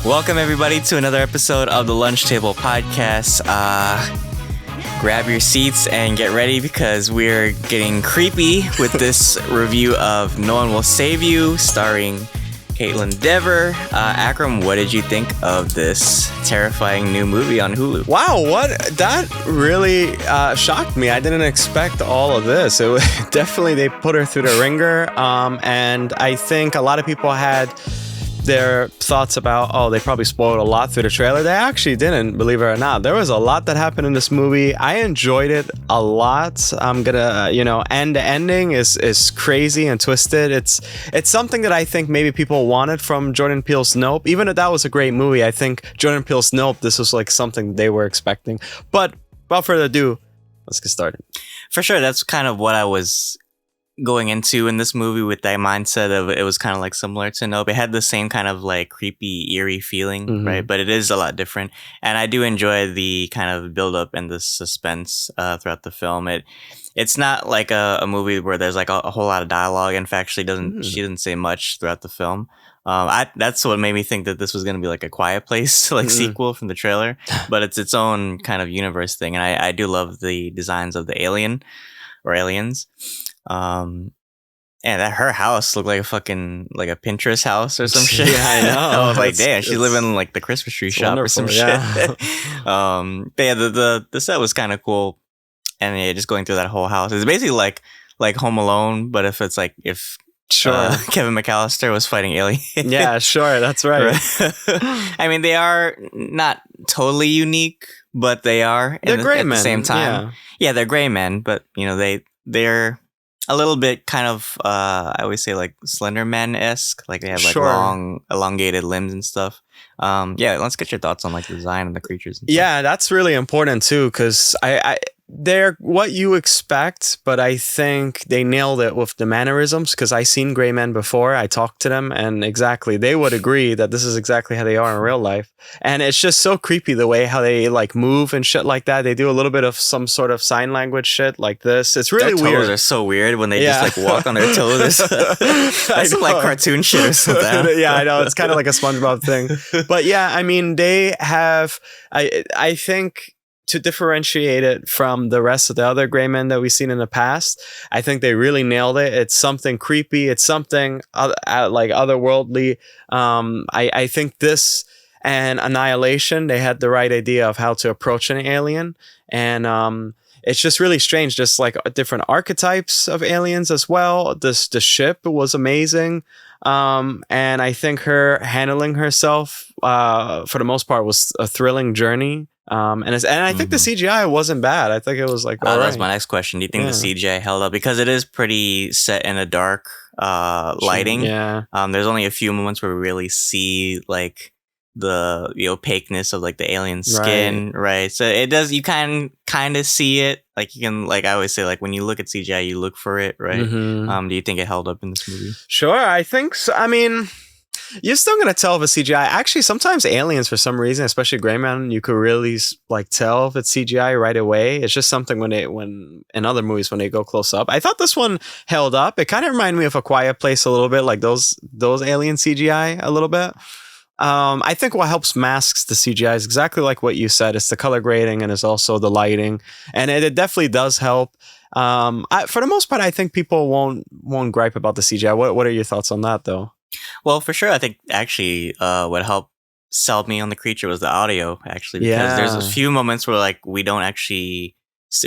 Welcome everybody to another episode of the Lunch Table Podcast. Grab your seats and get ready because we're getting creepy with this review of No One Will Save You, starring Kaitlyn Dever. Akram, what did you think of this terrifying new movie on Hulu? Wow, that really shocked me. I didn't expect all of this. It was, definitely they put her through the ringer, and I think a lot of people had their thoughts about, they probably spoiled a lot through the trailer. They actually didn't, believe it or not. There was a lot that happened in this movie. I enjoyed it a lot. I'm gonna, and the ending is crazy and twisted. It's something that I think maybe people wanted from Jordan Peele's Nope. Even if that was a great movie, I think Jordan Peele's Nope, this was like something they were expecting. But without further ado, let's get started. For sure, that's kind of what I was going into in this movie, with that mindset of it was kind of like similar to Nope. It had the same kind of like creepy, eerie feeling, right? But it is a lot different. And I do enjoy the kind of build up and the suspense throughout the film. It's not like a movie where there's like a whole lot of dialogue. In fact, she doesn't say much throughout the film. That's what made me think that this was going to be like a Quiet Place like sequel from the trailer, but it's its own kind of universe thing. And I do love the designs of the alien or aliens. And that her house looked like a fucking like a Pinterest house or some shit. Yeah, I know. I was like, damn, she's living in like the Christmas tree shop or some shit. But yeah, the set was kind of cool, and yeah, just going through that whole house. It's basically like Home Alone, but if Kevin McAllister was fighting aliens. Yeah, sure, that's right. I mean, they are not totally unique, but they are. They're gray men at the same time. Yeah, they're gray men, but they're a little bit kind of, I always say like Slender Man-esque. Like they have like long, elongated limbs and stuff. Yeah, let's get your thoughts on like the design of the creatures. Yeah, that's really important too, because they're what you expect, but I think they nailed it with the mannerisms, because I seen gray men before. I talked to them, and exactly, they would agree that this is exactly how they are in real life. And it's just so creepy the way how they like move and shit like that. They do a little bit of some sort of sign language shit like this. It's really their weird. Toes are so weird when they just like walk on their toes. That's some like cartoon shit or something. Yeah, I know. It's kind of like a SpongeBob thing. But yeah, I mean, they have, I think, to differentiate it from the rest of the other gray men that we've seen in the past, I think they really nailed it. It's something creepy. It's something like otherworldly. I think this and Annihilation, they had the right idea of how to approach an alien. And it's just really strange, just like different archetypes of aliens as well. The ship was amazing. And I think her handling herself, for the most part, was a thrilling journey. And I think the CGI wasn't bad. I think it was like, that's my next question. Do you think the CGI held up? Because it is pretty set in a dark lighting. Yeah. There's only a few moments where we really see like the opaqueness of like the alien skin, right? So it does, you can kind of see it. Like you can, like I always say, like when you look at CGI, you look for it, right? Do you think it held up in this movie? Sure, I think so. I mean, you're still gonna tell if it's CGI. Actually, sometimes aliens, for some reason, especially gray man, you could really like tell if it's CGI right away. It's just something when in other movies when they go close up. I thought this one held up. It kind of reminded me of A Quiet Place a little bit, like those alien CGI a little bit. I think what helps masks the CGI is exactly like what you said. It's the color grading and it's also the lighting, and it definitely does help. For the most part, I think people won't gripe about the CGI. What are your thoughts on that, though? Well, for sure, I think actually what helped sell me on the creature was the audio, actually, because there's a few moments where like we don't actually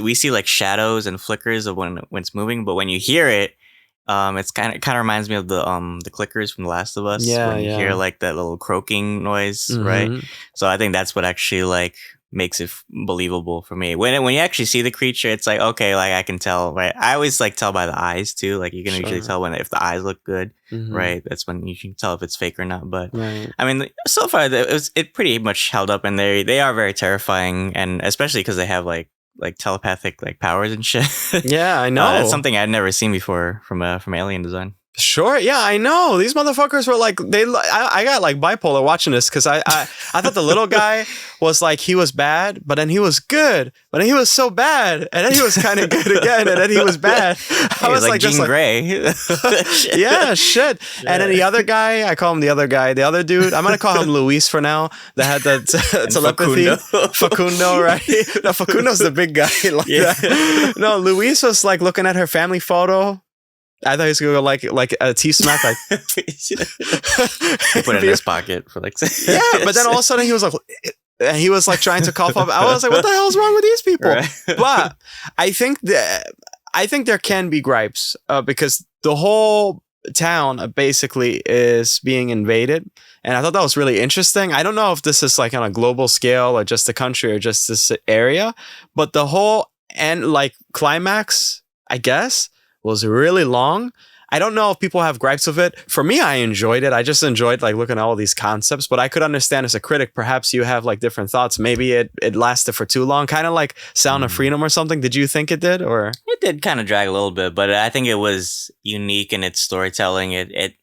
we see like shadows and flickers of when it's moving, but when you hear it, it's kind of reminds me of the clickers from The Last of Us. When you hear like that little croaking noise, right? So I think that's what actually like makes it believable for me. When you actually see the creature, it's like, okay, like I can tell, right? I always like tell by the eyes too. Like you can usually tell if the eyes look good, right? That's when you can tell if it's fake or not. But I mean, so far it pretty much held up, and they are very terrifying, and especially because they have like telepathic like powers and shit. Yeah, I know. That's something I'd never seen before from alien design. Sure. Yeah, I know. These motherfuckers were like, I got like bipolar watching this because I thought the little guy was like, he was bad, but then he was good, but then he was so bad, and then he was kind of good again, and then he was bad. I was like Jean Grey. Yeah, shit. And then the other guy, I call him the other guy, the other dude, I'm going to call him Luis for now, that had the telepathy. Facundo, right? No, Facundo's the big guy. That. No, Luis was like looking at her family photo. I thought he was gonna go like a tea smack, like put it in his pocket for like. Yeah, but then all of a sudden he was like trying to cough up. I was like, what the hell's wrong with these people? Right. But I think there can be gripes because the whole town basically is being invaded, and I thought that was really interesting. I don't know if this is like on a global scale or just the country or just this area, but the whole climax, I guess, was really long. I don't know if people have gripes with it. For me, I enjoyed it. I just enjoyed like looking at all these concepts, but I could understand as a critic, perhaps you have like different thoughts. Maybe it lasted for too long, kind of like Sound of Freedom or something. Did you think it did? Or it did kind of drag a little bit, but I think it was unique in its storytelling. It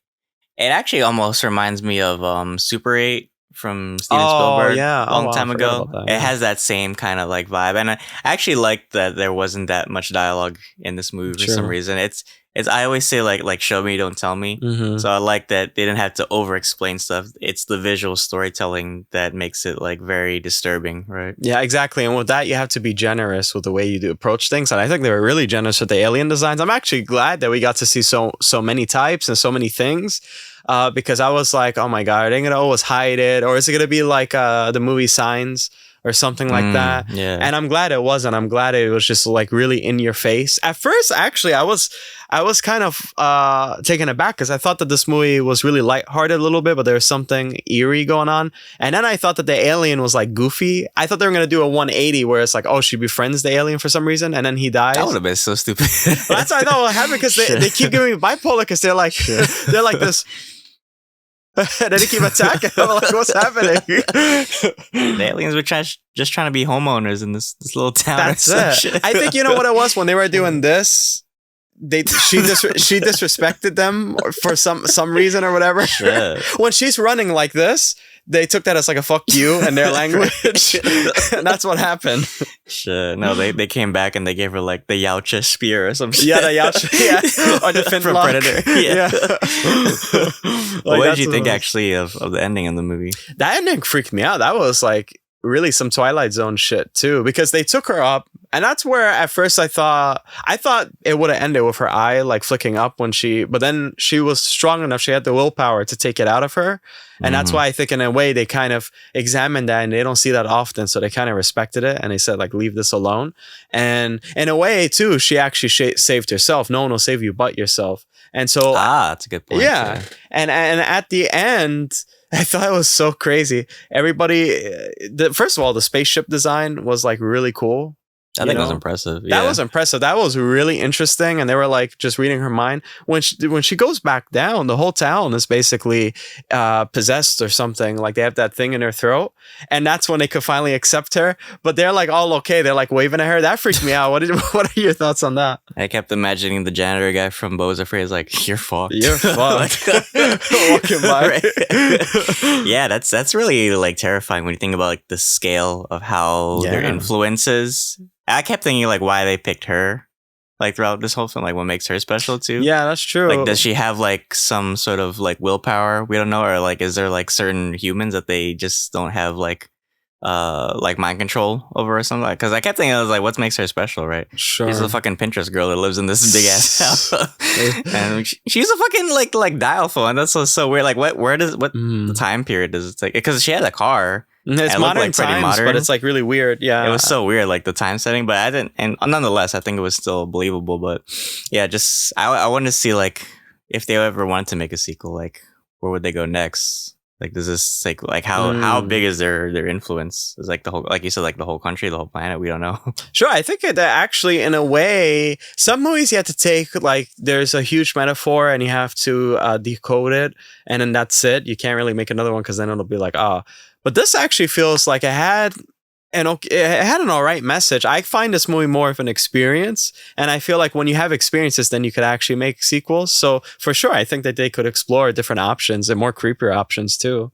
actually almost reminds me of Super 8 from Steven Spielberg a long time ago. It has that same kind of like vibe, and I actually liked that there wasn't that much dialogue in this movie for some reason. It's I always say like show me, don't tell me. Mm-hmm. So I like that they didn't have to over explain stuff. It's the visual storytelling that makes it like very disturbing, right? Yeah, exactly. And with that, you have to be generous with the way you do approach things. And I think they were really generous with the alien designs. I'm actually glad that we got to see so many types and so many things. Because I was like, oh my God, are they going to always hide it? Or is it going to be like the movie Signs or something like that? Yeah. And I'm glad it wasn't. I'm glad it was just like really in your face. At first, actually, I was kind of taken aback because I thought that this movie was really lighthearted a little bit, but there was something eerie going on. And then I thought that the alien was like goofy. I thought they were going to do a 180 where it's like, oh, she befriends the alien for some reason and then he dies. That would have been so stupid. Well, that's what I thought would happen because they keep giving me bipolar because they're like this. And then they keep attacking. I'm like, what's happening? The aliens were just trying to be homeowners in this little town. That's it. Shit. I think you know what it was when they were doing this. She disrespected them for some reason or whatever. Shit. When she's running like this, they took that as like a fuck you in their language. And that's what happened. Shit. No, they came back and they gave her like the Yautja spear or some shit. Yeah, the Yautja. Yeah. Or the from Predator. Yeah. Like, what did you think actually of the ending of the movie? That ending freaked me out. That was like really some Twilight Zone shit too, because they took her up, and that's where at first I thought it would have ended with her eye like flicking up but then she was strong enough, she had the willpower to take it out of her, and that's why I think in a way they kind of examined that, and they don't see that often, so they kind of respected it, and they said like leave this alone. And in a way too, she actually saved herself. No one will save you but yourself. And so that's a good point. Yeah. And at the end, I thought it was so crazy. Everybody, first of all, the spaceship design was like really cool. I think it was impressive. Yeah. That was impressive. That was really interesting. And they were like just reading her mind. When she goes back down, the whole town is basically possessed or something. Like they have that thing in their throat. And that's when they could finally accept her. But they're like all okay. They're like waving at her. That freaked me out. What are your thoughts on that? I kept imagining the janitor guy from Beau's Afraid like, you're fucked. You're fucked. Walking by. Yeah, that's really like terrifying when you think about like the scale of how their influences. I kept thinking like why they picked her like throughout this whole film, like what makes her special too. Yeah, that's true. Like does she have like some sort of like willpower? We don't know. Or like is there like certain humans that they just don't have like mind control over or something? Because I kept thinking I was like what makes her special, right? Sure. She's a fucking Pinterest girl that lives in this big ass house. And she's a fucking like dial phone. That's so weird. Like what the time period does it take? Because she had a car. It's modern times, but it's like really weird. Yeah, it was so weird, like the time setting. But I didn't, and nonetheless, I think it was still believable. But yeah, just I wanted to see like if they ever wanted to make a sequel, like where would they go next? Like does this like how big is their influence? Is like the whole, like you said, like the whole country, the whole planet? We don't know. Sure, I think that actually, in a way, some movies you have to take like there's a huge metaphor and you have to decode it, and then that's it. You can't really make another one because then it'll be like But this actually feels like it it had an all right message. I find this movie more of an experience, and I feel like when you have experiences, then you could actually make sequels. So for sure, I think that they could explore different options and more creepier options too.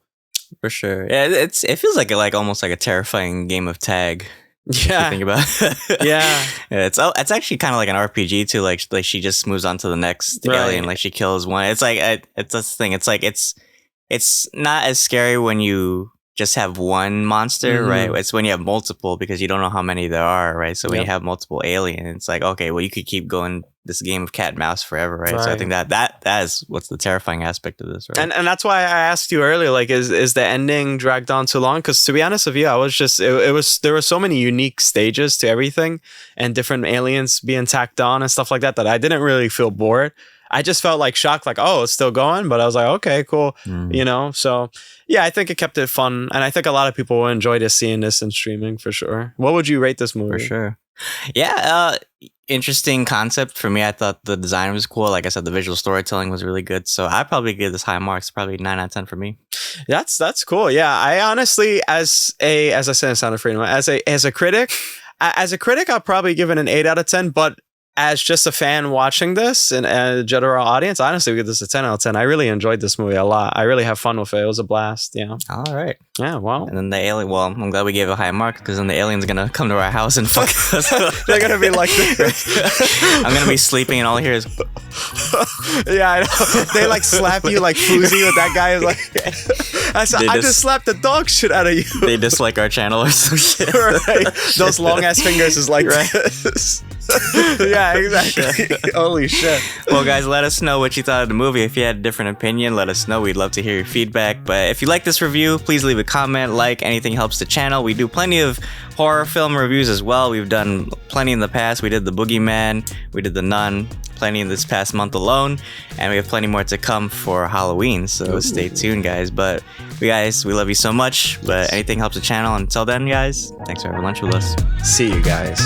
For sure, yeah. It feels like almost like a terrifying game of tag. Yeah, think about it. Yeah, it's actually kind of like an RPG too. Like she just moves on to the next alien. Like she kills one. It's like it's this thing. It's like it's not as scary when you just have one monster, right? It's when you have multiple, because you don't know how many there are, right? So when you have multiple aliens, it's like, okay, well, you could keep going this game of cat and mouse forever, right? So I think that is what's the terrifying aspect of this, right? And that's why I asked you earlier, like, is the ending dragged on too long? Because to be honest with you, I was just it was there were so many unique stages to everything and different aliens being tacked on and stuff like that I didn't really feel bored. I just felt like shocked, like, oh, it's still going. But I was like, okay, cool. You know, so yeah, I think it kept it fun. And I think a lot of people will enjoy seeing this in streaming for sure. What would you rate this movie? For sure. Yeah. Interesting concept for me. I thought the design was cool. Like I said, the visual storytelling was really good. So I'd probably give this high marks, probably 9 out of 10 for me. That's cool. Yeah. I honestly, as I said in Sound of Freedom, as a critic, I'll probably give it an 8 out of 10. But as just a fan watching this and a general audience, honestly, we give this a 10 out of 10. I really enjoyed this movie a lot. I really have fun with it. It was a blast. Yeah. All right. Yeah. Well. And then the alien. Well, I'm glad we gave it a high mark, because then the alien's gonna come to our house and fuck us. They're gonna be like this. I'm gonna be sleeping and all I hear is. Yeah, I know. They like slap you like Fousey with that guy. Is like, I just slapped the dog shit out of you. They dislike our channel or some shit. Right. Those long ass fingers is like this. Yeah, exactly. Holy shit. Well, guys, let us know what you thought of the movie. If you had a different opinion, let us know. We'd love to hear your feedback. But if you like this review, please leave a comment. Anything helps the channel. We do plenty of horror film reviews as well. We've done plenty in the past. We did The Boogeyman. We did The Nun. Plenty in this past month alone. And we have plenty more to come for Halloween. So stay tuned, guys. But we love you so much. But anything helps the channel. Until then, guys, thanks for having lunch with us. See you guys.